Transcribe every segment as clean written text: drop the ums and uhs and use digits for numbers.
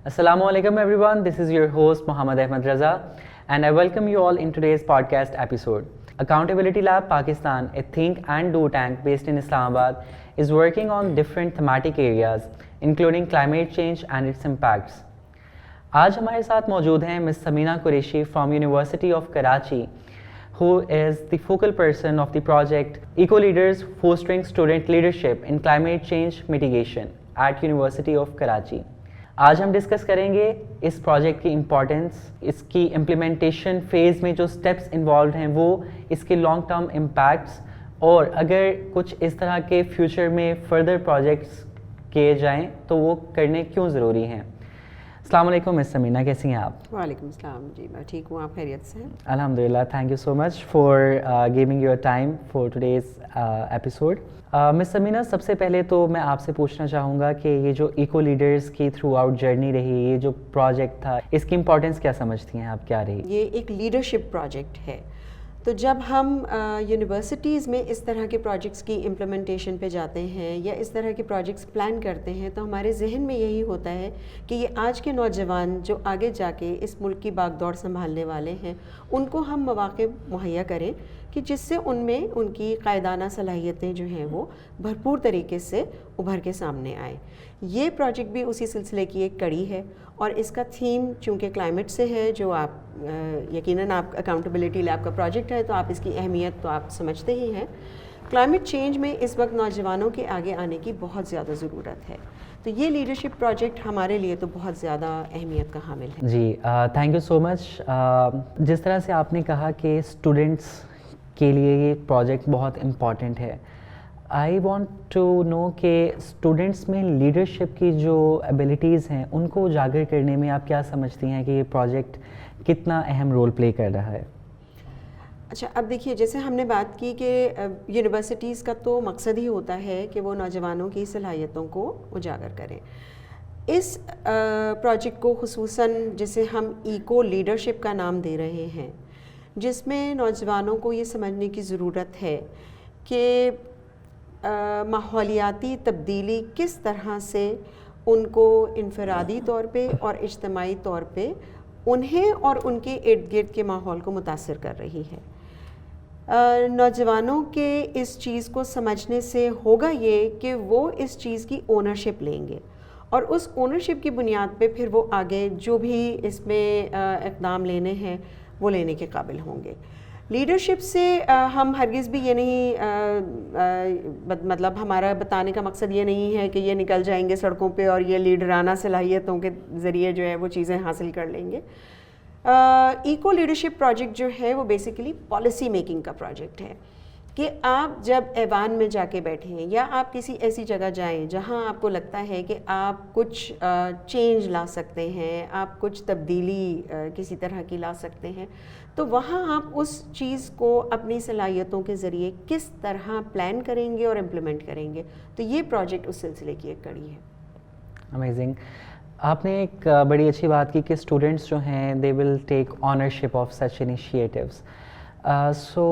Assalamu alaikum everyone, this is your host Muhammad Ahmed Raza and I welcome you all in today's podcast episode. Accountability Lab Pakistan, a think and do tank based in Islamabad, is working on different thematic areas including climate change and its impacts. آج ہمارے ساتھ موجود ہیں Miss Samina Qureshi from university of Karachi who is the focal person of the project Eco Leaders Fostering Student Leadership in Climate Change Mitigation at University of Karachi. آج ہم discuss کریں گے اس project کی امپورٹنس، اس کی امپلیمنٹیشن فیز میں جو اسٹیپس انوالوڈ ہیں وہ، اس کے لانگ ٹرم امپیکٹس، اور اگر کچھ اس طرح کے فیوچر میں فردر پروجیکٹس کیے جائیں تو وہ کرنے کیوں ضروری ہیں. السلام علیکم مس سمینا، کیسی ہیں آپ؟ وعلیکم السلام، جی میں ٹھیک ہوں، آپ خیریت سے ہیں؟ الحمد للہ، thank you so much for giving your time for today's episode. Miss Samina, سب سے پہلے تو میں آپ سے پوچھنا چاہوں گا کہ یہ جو ایکو لیڈرز کی تھرو آؤٹ جرنی رہی، یہ جو پروجیکٹ تھا، اس کی امپورٹنس کیا سمجھتی ہیں آپ، کیا رہی؟ یہ ایک لیڈرشپ پروجیکٹ ہے. تو جب ہم یونیورسٹیز میں اس طرح کے پروجیکٹس کی امپلیمنٹیشن پہ جاتے ہیں یا اس طرح کے پروجیکٹس پلان کرتے ہیں تو ہمارے ذہن میں یہی ہوتا ہے کہ یہ آج کے نوجوان جو آگے جا کے اس ملک کی باغ دوڑ سنبھالنے والے ہیں، ان کو ہم مواقع مہیا کریں کہ جس سے ان میں ان کی قائدانہ صلاحیتیں جو ہیں وہ بھرپور طریقے سے ابھر کے سامنے آئیں. یہ پروجیکٹ بھی اسی سلسلے کی ایک کڑی ہے، اور اس کا تھیم چونکہ کلائمیٹ سے ہے، جو آپ یقیناً آپ اکاؤنٹیبلٹی لیب کا پروجیکٹ ہے تو آپ اس کی اہمیت تو آپ سمجھتے ہی ہیں. کلائمیٹ چینج میں اس وقت نوجوانوں کے آگے آنے کی بہت زیادہ ضرورت ہے، تو یہ لیڈرشپ پروجیکٹ ہمارے لیے تو بہت زیادہ اہمیت کا حامل ہے. جی تھینک یو سو مچ. جس طرح سے آپ نے کہا کہ اسٹوڈنٹس کے لیے یہ پروجیکٹ بہت امپورٹنٹ ہے، آئی وانٹ ٹو نو کہ اسٹوڈنٹس میں لیڈرشپ کی جو ایبلٹیز ہیں ان کو اجاگر کرنے میں آپ کیا سمجھتی ہیں کہ یہ پروجیکٹ کتنا اہم رول پلے کر رہا ہے؟ اچھا، اب دیکھیے، جیسے ہم نے بات کی کہ یونیورسٹیز کا تو مقصد ہی ہوتا ہے کہ وہ نوجوانوں کی صلاحیتوں کو اجاگر کریں. اس پروجیکٹ کو خصوصاً جسے ہم ایکو لیڈرشپ کا نام دے رہے ہیں، جس میں نوجوانوں کو یہ سمجھنے کی ضرورت ہے کہ ماحولیاتی تبدیلی کس طرح سے ان کو انفرادی طور پہ اور اجتماعی طور پہ انہیں اور ان کے ارد گرد کے ماحول کو متاثر کر رہی ہے. نوجوانوں کے اس چیز کو سمجھنے سے ہوگا یہ کہ وہ اس چیز کی اونرشپ لیں گے، اور اس اونرشپ کی بنیاد پہ پھر وہ آگے جو بھی اس میں اقدام لینے ہیں وہ لینے کے قابل ہوں گے. لیڈرشپ سے ہم ہرگز بھی یہ نہیں مطلب ہمارا بتانے کا مقصد یہ نہیں ہے کہ یہ نکل جائیں گے سڑکوں پہ اور یہ لیڈرانہ صلاحیتوں کے ذریعے جو ہے وہ چیزیں حاصل کر لیں گے. ایکو لیڈرشپ پروجیکٹ جو ہے وہ بیسیکلی پالیسی میکنگ کا پروجیکٹ ہے کہ آپ جب ایوان میں جا کے بیٹھیں یا آپ کسی ایسی جگہ جائیں جہاں آپ کو لگتا ہے کہ آپ کچھ چینج لا سکتے ہیں، آپ کچھ تبدیلی کسی طرح کی لا سکتے ہیں، تو وہاں آپ اس چیز کو اپنی صلاحیتوں کے ذریعے کس طرح پلان کریں گے اور امپلیمنٹ کریں گے. تو یہ پروجیکٹ اس سلسلے کی ایک کڑی ہے. امیزنگ. آپ نے ایک بڑی اچھی بات کی کہ اسٹوڈنٹس جو ہیں they will take ownership of such initiatives. So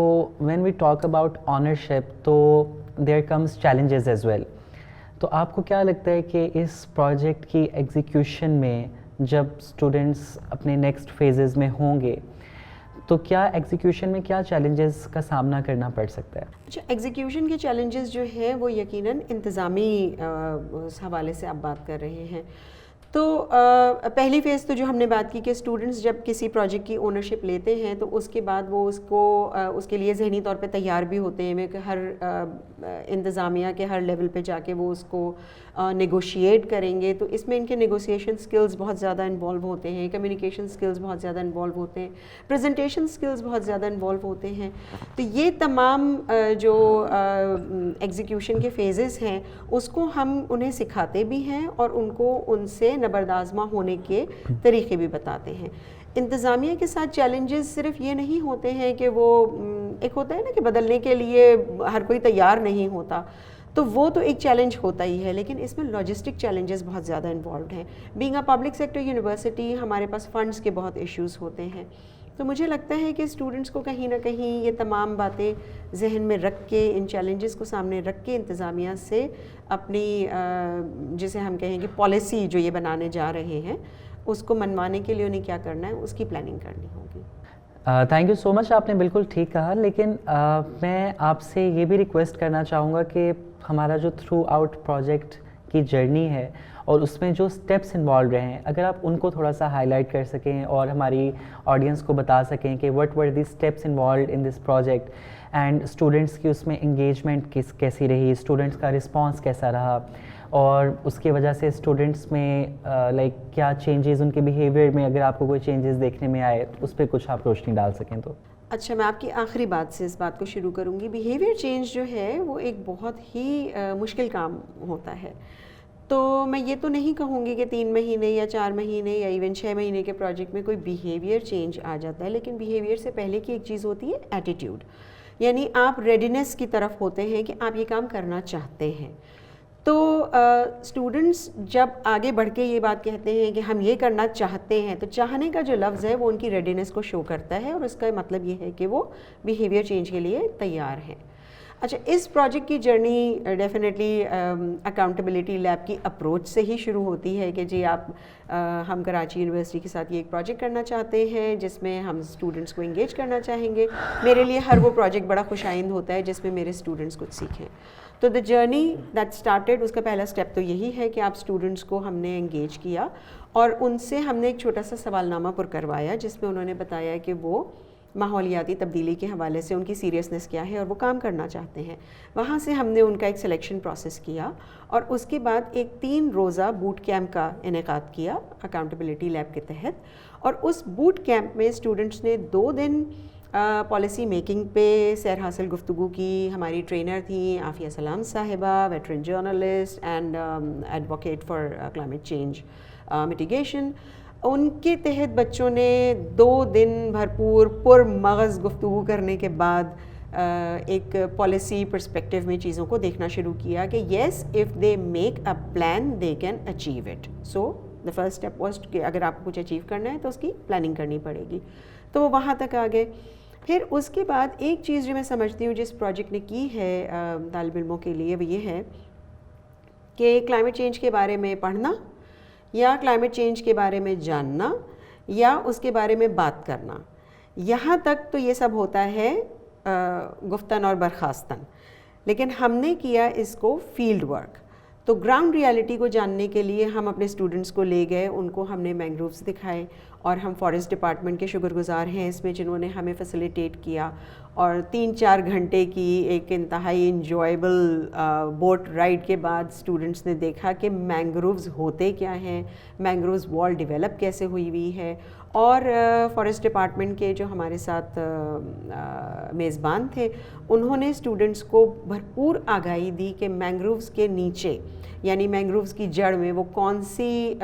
when we talk about ownership تو there comes challenges as well. تو آپ کو کیا لگتا ہے کہ اس پروجیکٹ کی ایگزیکیوشن میں جب اسٹوڈنٹس اپنے نیکسٹ فیزز میں ہوں گے تو کیا ایگزیکیوشن میں کیا چیلنجز کا سامنا کرنا پڑ سکتا ہے؟ اچھا، ایگزیکیوشن کے چیلنجز جو ہیں وہ یقیناً انتظامی حوالے سے آپ بات کر رہے ہیں. تو پہلی فیز تو جو ہم نے بات کی کہ اسٹوڈنٹس جب کسی پروجیکٹ کی اونرشپ لیتے ہیں تو اس کے بعد وہ اس کے لیے ذہنی طور پہ تیار بھی ہوتے ہیں کہ ہر انتظامیہ کے ہر لیول پہ جا کے وہ اس کو نیگوشیٹ کریں گے. تو اس میں ان کے نیگوسیشن سکلز بہت زیادہ انوالو ہوتے ہیں، کمیونیکیشن سکلز بہت زیادہ انوالو ہوتے ہیں، پریزنٹیشن سکلز بہت زیادہ انوالو ہوتے ہیں. تو یہ تمام جو ایگزیکیوشن کے فیزز ہیں اس کو ہم انہیں سکھاتے بھی ہیں اور ان کو ان سے نبردآزمہ ہونے کے طریقے بھی بتاتے ہیں. انتظامیہ کے ساتھ چیلنجز صرف یہ نہیں ہوتے ہیں کہ وہ ایک ہوتا ہے نا کہ بدلنے کے لیے ہر کوئی تیار نہیں ہوتا، تو وہ تو ایک چیلنج ہوتا ہی ہے، لیکن اس میں لاجسٹک چیلنجز بہت زیادہ انوالوڈ ہیں. Being a public sector university ہمارے پاس فنڈز کے بہت ایشوز ہوتے ہیں. تو مجھے لگتا ہے کہ اسٹوڈنٹس کو کہیں نہ کہیں یہ تمام باتیں ذہن میں رکھ کے، ان چیلنجز کو سامنے رکھ کے انتظامیہ سے اپنی جسے ہم کہیں کہ پالیسی جو یہ بنانے جا رہے ہیں اس کو منوانے کے لیے انہیں کیا کرنا ہے، اس کی پلاننگ کرنی ہوگی. تھینک یو سو مچ. آپ نے بالکل ٹھیک کہا، لیکن میں آپ سے یہ بھی ریکویسٹ کرنا چاہوں گا کہ ہمارا جو تھرو آؤٹ پروجیکٹ کی جرنی ہے اور اس میں جو اسٹیپس انوالو رہے ہیں، اگر آپ ان کو تھوڑا سا ہائی لائٹ کر سکیں اور ہماری آڈینس کو بتا سکیں کہ what were the steps involved in this project and students کی اس میں انگیجمنٹ کیسی رہی، اسٹوڈنٹس کا رسپانس کیسا رہا، اور اس کی وجہ سے اسٹوڈنٹس میں لائک کیا چینجز ان کے بیہیویئر میں، اگر آپ کو کوئی چینجز دیکھنے میں آئے تو اس پہ کچھ آپ روشنی ڈال سکیں تو. اچھا، میں آپ کی آخری بات سے اس بات کو شروع کروں گی. بیہیویئر چینج جو ہے وہ ایک بہت ہی مشکل کام ہوتا ہے. تو میں یہ تو نہیں کہوں گی کہ 3 مہینے یا 4 مہینے یا ایون 6 مہینے کے پروجیکٹ میں کوئی بیہیویئر چینج آ جاتا ہے، لیکن بیہیویئر سے پہلے کی ایک چیز ہوتی ہے ایٹیٹیوڈ، یعنی آپ ریڈینس کی طرف ہوتے ہیں کہ آپ یہ کام کرنا چاہتے ہیں. تو اسٹوڈنٹس جب آگے بڑھ کے یہ بات کہتے ہیں کہ ہم یہ کرنا چاہتے ہیں، تو چاہنے کا جو لفظ ہے وہ ان کی ریڈینس کو شو کرتا ہے، اور اس کا مطلب یہ ہے کہ وہ بیہیویئر چینج کے لیے تیار ہیں. اچھا، اس پروجیکٹ کی جرنی ڈیفینیٹلی اکاؤنٹیبلٹی لیب کی اپروچ سے ہی شروع ہوتی ہے کہ جی آپ ہم کراچی یونیورسٹی کے ساتھ یہ ایک پروجیکٹ کرنا چاہتے ہیں جس میں ہم اسٹوڈنٹس کو انگیج کرنا چاہیں گے. میرے لیے ہر وہ پروجیکٹ بڑا خوش آئند ہوتا ہے جس میں میرے اسٹوڈنٹس کچھ سیکھیں. تو دا جرنی دیٹ اسٹارٹیڈ، اس کا پہلا اسٹیپ تو یہی ہے کہ آپ اسٹوڈنٹس کو ہم نے انگیج کیا اور ان سے ہم نے ایک چھوٹا سا سوال نامہ پر کروایا جس میں انہوں نے بتایا کہ وہ ماحولیاتی تبدیلی کے حوالے سے ان کی سیریسنس کیا ہے اور وہ کام کرنا چاہتے ہیں. وہاں سے ہم نے ان کا ایک سلیکشن پروسیس کیا اور اس کے بعد ایک 3 روزہ بوٹ کیمپ کا انعقاد کیا اکاؤنٹیبلٹی لیب کے تحت. اور اس بوٹ کیمپ میں اسٹوڈنٹس نے 2 دن پالیسی میکنگ پہ سیر حاصل گفتگو کی. ہماری ٹرینر تھیں عافیہ سلام صاحبہ، veteran journalist and advocate for climate change mitigation. ان کے تحت بچوں نے 2 دن بھرپور پر مغز گفتگو کرنے کے بعد ایک پالیسی پرسپیکٹیو میں چیزوں کو دیکھنا شروع کیا کہ yes if they make a plan they can achieve it. So the first step was کہ اگر آپ کو کچھ اچیو کرنا ہے تو اس کی پلاننگ کرنی پڑے گی. تو وہ وہاں تک آ گئے. پھر اس کے بعد ایک چیز جو میں سمجھتی ہوں جس پروجیکٹ نے کی ہے طالب علموں کے لیے وہ یہ ہے کہ کلائمیٹ چینج کے بارے میں پڑھنا یا کلائمیٹ چینج کے بارے میں جاننا یا اس کے بارے میں بات کرنا، یہاں تک تو یہ سب ہوتا ہے گفتن اور برخاستن، لیکن ہم نے کیا اس کو فیلڈ ورک. تو گراؤنڈ ریالٹی کو جاننے کے لیے ہم اپنے اسٹوڈنٹس کو لے گئے، ان کو ہم نے مینگرووز دکھائے اور ہم فارسٹ ڈپارٹمنٹ کے شکر گزار ہیں اس میں جنہوں نے ہمیں فیسیلیٹیٹ کیا. اور 3-4 گھنٹے کی ایک انتہائی انجوائبل بوٹ رائڈ کے بعد اسٹوڈنٹس نے دیکھا کہ مینگرووز ہوتے کیا ہیں، مینگرووز وال ڈیولپ کیسے ہوئی ہے. اور فارسٹ ڈپارٹمنٹ کے جو ہمارے ساتھ میزبان تھے انہوں نے اسٹوڈنٹس کو بھرپور آگاہی دی کہ مینگرووز کے نیچے یعنی مینگرووز کی جڑ میں وہ کون سی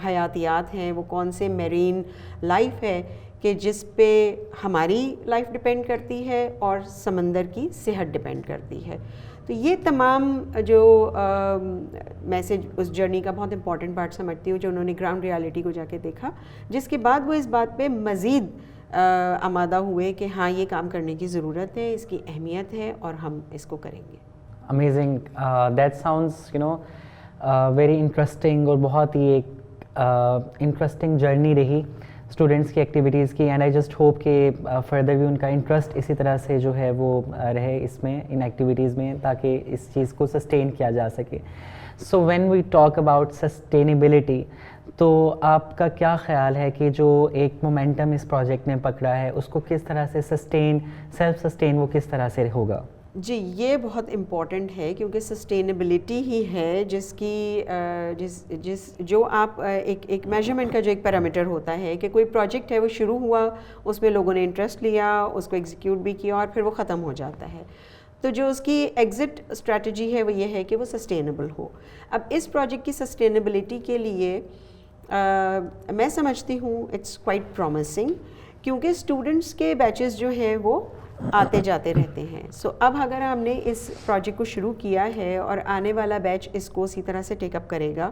حیاتیات ہیں، وہ کون سے میرین لائف ہے کہ جس پہ ہماری لائف ڈپینڈ کرتی ہے اور سمندر کی صحت ڈپینڈ کرتی ہے. تو یہ تمام جو میسج اس جرنی کا بہت امپورٹنٹ پارٹ سمجھتی ہوں جو انہوں نے گراؤنڈ ریالٹی کو جا کے دیکھا، جس کے بعد وہ اس بات پہ مزید آمادہ ہوئے کہ ہاں یہ کام کرنے کی ضرورت ہے، اس کی اہمیت ہے اور ہم اس کو کریں گے. Amazing. That sounds very interesting اور بہت ہی ایک انٹرسٹنگ جرنی رہی اسٹوڈنٹس کی ایکٹیویٹیز کی. اینڈ آئی جسٹ ہوپ کہ فردر بھی ان کا انٹرسٹ اسی طرح سے جو ہے وہ رہے اس میں ان ایکٹیویٹیز میں تاکہ اس چیز کو سسٹین کیا جا سکے. So when we talk about sustainability, تو آپ کا کیا خیال ہے کہ جو ایک مومنٹم اس پروجیکٹ نے پکڑا ہے اس کو کس طرح سے سیلف سسٹین وہ کس طرح سے ہوگا؟ جی یہ بہت امپورٹنٹ ہے کیونکہ سسٹینیبلٹی ہی ہے جس کی جو آپ ایک میجرمنٹ کا جو ایک پیرامیٹر ہوتا ہے کہ کوئی پروجیکٹ ہے وہ شروع ہوا، اس میں لوگوں نے انٹرسٹ لیا، اس کو ایگزیکیوٹ بھی کیا اور پھر وہ ختم ہو جاتا ہے. تو جو اس کی ایگزٹ اسٹریٹجی ہے وہ یہ ہے کہ وہ سسٹینیبل ہو. اب اس پروجیکٹ کی سسٹینیبلٹی کے لیے میں سمجھتی ہوں اٹس کوائٹ پرومسنگ کیونکہ اسٹوڈنٹس کے بیچز جو ہیں وہ آتے جاتے رہتے ہیں. سو اب اگر ہم نے اس پروجیکٹ کو شروع کیا ہے اور آنے والا بیچ اس کو اسی طرح سے ٹیک اپ کرے گا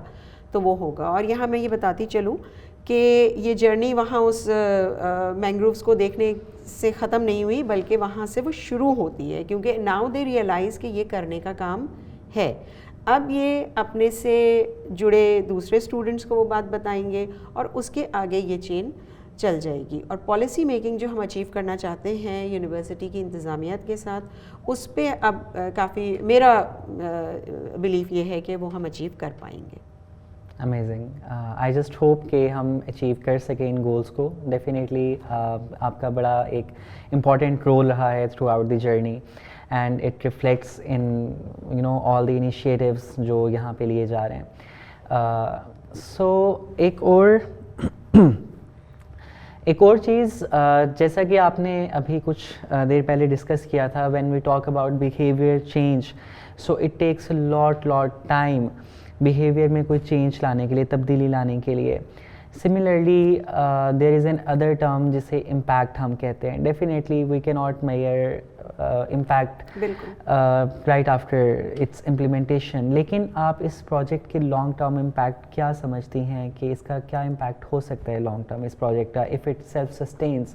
تو وہ ہوگا. اور یہاں میں یہ بتاتی چلوں کہ یہ جرنی وہاں اس مینگرووز کو دیکھنے سے ختم نہیں ہوئی بلکہ وہاں سے وہ شروع ہوتی ہے, کیونکہ ناؤ دے ریئلائز کہ یہ کرنے کا کام ہے. اب یہ اپنے سے جڑے دوسرے اسٹوڈنٹس کو وہ بات بتائیں گے اور اس کے آگے یہ چین چل جائے گی. اور پالیسی میکنگ جو ہم اچیو کرنا چاہتے ہیں یونیورسٹی کی انتظامیات کے ساتھ, اس پہ اب کافی میرا بلیف یہ ہے کہ وہ ہم اچیو کر پائیں گے. امیزنگ. آئی جسٹ ہوپ کہ ہم اچیو کر سکیں ان گولس کو. ڈیفینیٹلی آپ کا بڑا ایک امپورٹنٹ رول رہا ہے through out the journey, and it reflects in all the initiatives جو یہاں پہ لیے جا رہے ہیں. سو ایک اور چیز جیسا کہ آپ نے ابھی کچھ دیر پہلے ڈسکس کیا تھا, when we talk about behaviour change, so it takes a lot time behaviour میں کوئی چینج لانے کے لیے, تبدیلی لانے کے لیے. Similarly there is an other term جسے امپیکٹ ہم کہتے ہیں. Definitely we can not measure impact right after its implementation, لیکن آپ اس پروجیکٹ کے لانگ ٹرم امپیکٹ کیا سمجھتی ہیں کہ اس کا کیا امپیکٹ ہو سکتا ہے لانگ ٹرم اس پروجیکٹ کا؟ اف اٹ سیلف سسٹینس,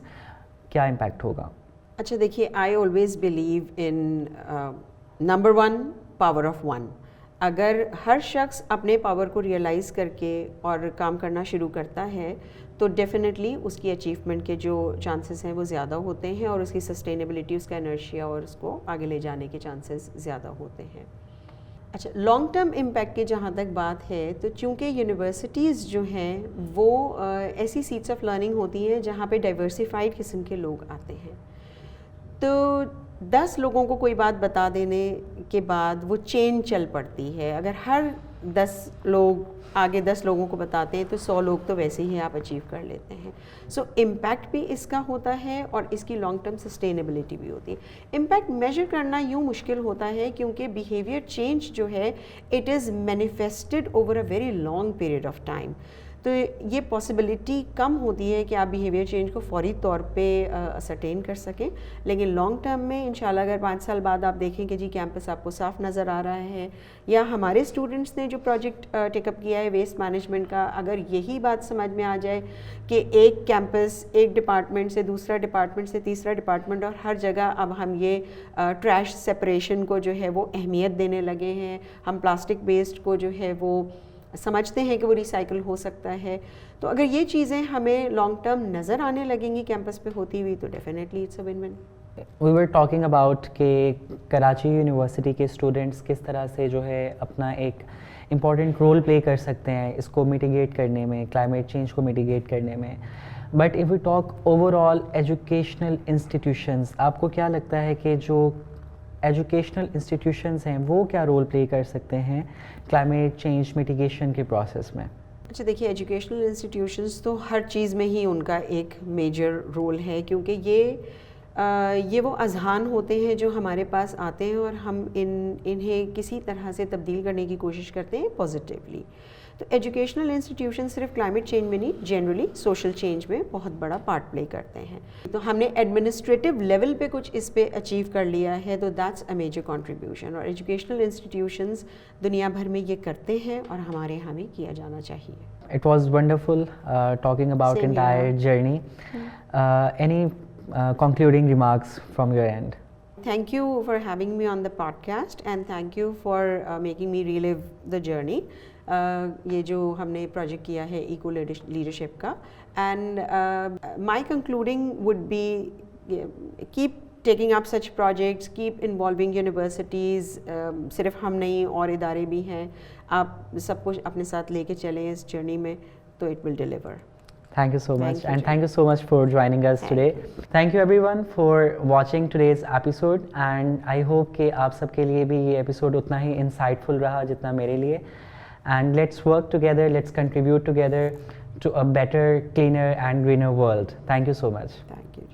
کیا امپیکٹ ہوگا؟ اچھا دیکھیے, I always believe in number 1 power of 1. اگر ہر شخص اپنے پاور کو ریئلائز کر کے اور کام کرنا شروع کرتا ہے تو ڈیفینیٹلی اس کی اچیومنٹ کے جو چانسز ہیں وہ زیادہ ہوتے ہیں, اور اس کی سسٹینیبلٹی, اس کا انرشیا اور اس کو آگے لے جانے کے چانسز زیادہ ہوتے ہیں. اچھا, لانگ ٹرم امپیکٹ کی جہاں تک بات ہے تو چونکہ یونیورسٹیز جو ہیں وہ ایسی سیٹس آف لرننگ ہوتی ہیں جہاں پہ ڈائیورسیفائڈ قسم کے لوگ آتے ہیں, تو 10 لوگوں کو کوئی بات بتا دینے کے بعد وہ چین چل پڑتی ہے. اگر ہر 10 لوگ آگے 10 لوگوں کو بتاتے ہیں تو 100 لوگ تو ویسے ہی آپ اچیو کر لیتے ہیں. سو امپیکٹ بھی اس کا ہوتا ہے اور اس کی لانگ ٹرم سسٹینیبلٹی بھی ہوتی ہے. امپیکٹ میجر کرنا یوں مشکل ہوتا ہے کیونکہ بیہیویئر چینج جو ہے it is manifested over a very long period of time. تو یہ پاسبلٹی کم ہوتی ہے کہ آپ بیہیویئر چینج کو فوری طور پہ اسرٹین کر سکیں, لیکن لانگ ٹرم میں انشاءاللہ اگر 5 سال بعد آپ دیکھیں کہ جی کیمپس آپ کو صاف نظر آ رہا ہے, یا ہمارے اسٹوڈنٹس نے جو پروجیکٹ ٹیک اپ کیا ہے ویسٹ مینجمنٹ کا, اگر یہی بات سمجھ میں آ جائے کہ ایک کیمپس ایک ڈپارٹمنٹ سے دوسرا ڈپارٹمنٹ سے تیسرا ڈپارٹمنٹ اور ہر جگہ اب ہم یہ ٹریش سپریشن کو جو ہے وہ اہمیت دینے لگے ہیں, ہم پلاسٹک ویسٹ کو جو ہے وہ سمجھتے ہیں کہ وہ ریسائیکل ہو سکتا ہے, تو اگر یہ چیزیں ہمیں لانگ ٹرم نظر آنے لگیں گی کیمپس پہ ہوتی ہوئی تو definitely it's a win win. We were talking about کہ کراچی یونیورسٹی کے اسٹوڈنٹس کس طرح سے جو ہے اپنا ایک امپورٹنٹ رول پلے کر سکتے ہیں اس کو میٹیگیٹ کرنے میں, کلائمیٹ چینج کو میٹیگیٹ کرنے میں. But if we talk over all educational institutions, آپ کو کیا لگتا ہے کہ جو ایجوکیشنل انسٹیٹیوشنس ہیں وہ کیا رول پلے کر سکتے ہیں کلائمیٹ چینج میٹیگیشن کے پروسیس میں؟ اچھا دیکھیے, ایجوکیشنل انسٹیٹیوشنس تو ہر چیز میں ہی ان کا ایک میجر رول ہے, کیونکہ یہ وہ اذہان ہوتے ہیں جو ہمارے پاس آتے ہیں اور ہم انہیں کسی طرح سے تبدیل کرنے کی کوشش کرتے ہیں پازیٹیولی. تو ایجوکیشنل انسٹیٹیوشن صرف کلائمیٹ چینج میں نہیں, جنرلی سوشل چینج میں بہت بڑا پارٹ پلے کرتے ہیں. تو ہم نے ایڈمنسٹریٹو لیول پہ کچھ اس پہ اچیو کر لیا ہے تو دیٹس اے میجر کنٹریبیوشن, اور ایجوکیشنل انسٹیٹیوشنز دنیا بھر میں یہ کرتے ہیں اور ہمارے یہاں بھی کیا جانا چاہیے. It was wonderful talking about Same entire here. journey. Any concluding remarks from your end? Thank you for having me on the podcast and thank you for making me relive the journey. یہ جو ہم نے project کیا ہے eco leadership کا, and my concluding would be keep taking up such projects, keep involving universities, صرف ہم نہیں اور ادارے بھی ہیں, آپ سب کچھ اپنے ساتھ لے کے چلیں اس جرنی میں تو it will deliver. Thank you so much, and thank you so much for joining us today. Thank you everyone for watching today's episode, and I hope کہ آپ سب کے لیے بھی یہ ایپیسوڈ اتنا ہی insightful رہا جتنا میرے لیے. And let's work together, let's contribute together to a better, cleaner and greener world. Thank you so much. Thank you.